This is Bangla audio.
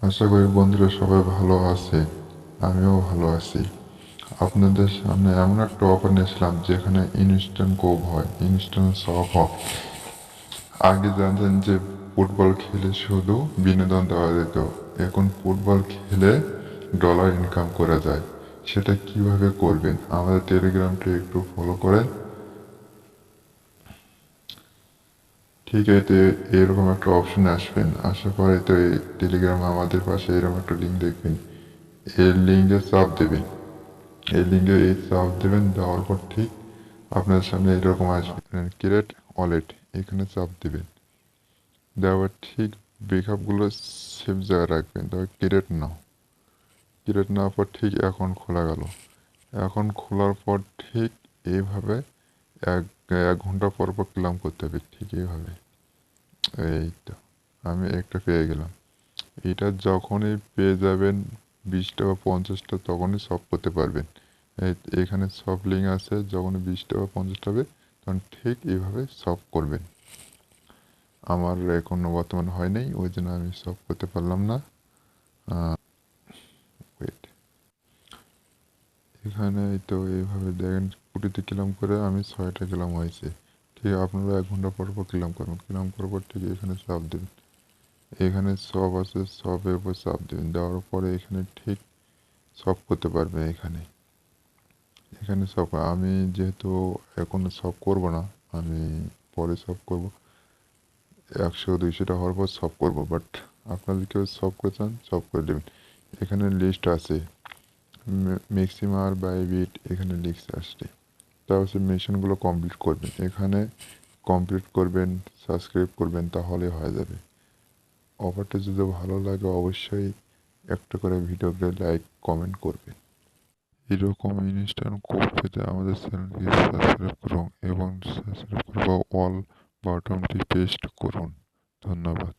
আশা করি বন্ধুরা সবাই ভালো আছে। আমিও ভালো আছি। আপনাদের সামনে এমন একটা অফার নিয়েছিলাম যেখানে ইনস্ট্যান্ট কোভ হয়, ইনস্ট্যান্ট সফ হয়। আগে জানতেন যে ফুটবল খেলে শুধু বিনোদন দেওয়া যেত, এখন ফুটবল খেলে ডলার ইনকাম করা যায়। সেটা কিভাবে করবেন? আমাদের টেলিগ্রামটা একটু ফলো করেন। ঠিক আছে, এরকম একটা অপশন আসবেন, আসার পরে তো এই টেলিগ্রামে আমাদের পাশে এরকম একটা লিঙ্ক দেখবেন। এই লিঙ্কে চাপ দেবেন। এই লিঙ্কে চাপ দেবেন, দেওয়ার পর ঠিক আপনার সামনে এরকম আসবে ক্রিয়েট ওয়ালেট, এখানে চাপ দেবেন। দেওয়ার ঠিক ব্রেকআপগুলো সেভ জায়গায় রাখবেন, তবে ক্রিয়েট নেওয়ার পর ঠিক অ্যাকাউন্ট খোলা গেল। অ্যাকাউন্ট খোলার পর ঠিক এইভাবে এক এক ঘন্টা পর পর ক্লেম করতে হবে, ঠিক এইভাবে। এই তো আমি একটা পেয়ে গেলাম। এটা যখনই পেয়ে যাবেন 20টা বা 50টা, তখনই সব করতে পারবেন। এখানে সব লিঙ্ক আছে, যখন 20টা বা 50টা হবে তখন ঠিক এইভাবে সব করবেন। আমার এখনো বর্তমানে হয় নাই, ওই জন্য আমি সব করতে পারলাম না। ওয়েট, এখানে তো এইভাবে দেখেন কুটিতে ক্লেম করে আমি 6টা ক্লেম হয়েছে। ঠিক আপনারা 1 ঘন্টা পর পর ক্লেম করবেন, ক্লেম করার পর ঠিক এখানে চাপ দেবেন। এখানে সব আছে, সবের উপর চাপ দেবেন, দেওয়ার পরে এখানে ঠিক সব করতে পারবেন। এখানে এখানে সব আমি যেহেতু এখন সব করব না, আমি পরে সব করব। 100-200টা হওয়ার পর সব করব, বাট আপনারা কেউ সব করতে চান সব করে দেবেন। এখানে লিস্ট আছে, ম্যাক্সিমার বাইবিট, এখানে লিস্ট আসছে। তারপর হচ্ছে মিশনগুলো কমপ্লিট করবেন, এখানে কমপ্লিট করবেন, সাবস্ক্রাইব করবেন, তাহলে হয়ে যাবে। অফারটা যদি ভালো লাগে অবশ্যই একটা করে ভিডিওতে লাইক কমেন্ট করবেন। এরকম ইনস্ট্যান্ট কোড পেতে আমাদের চ্যানেলটি সাবস্ক্রাইব করুন এবং সাবস্ক্রাইব করব অল বাটনটি প্রেস করুন। ধন্যবাদ।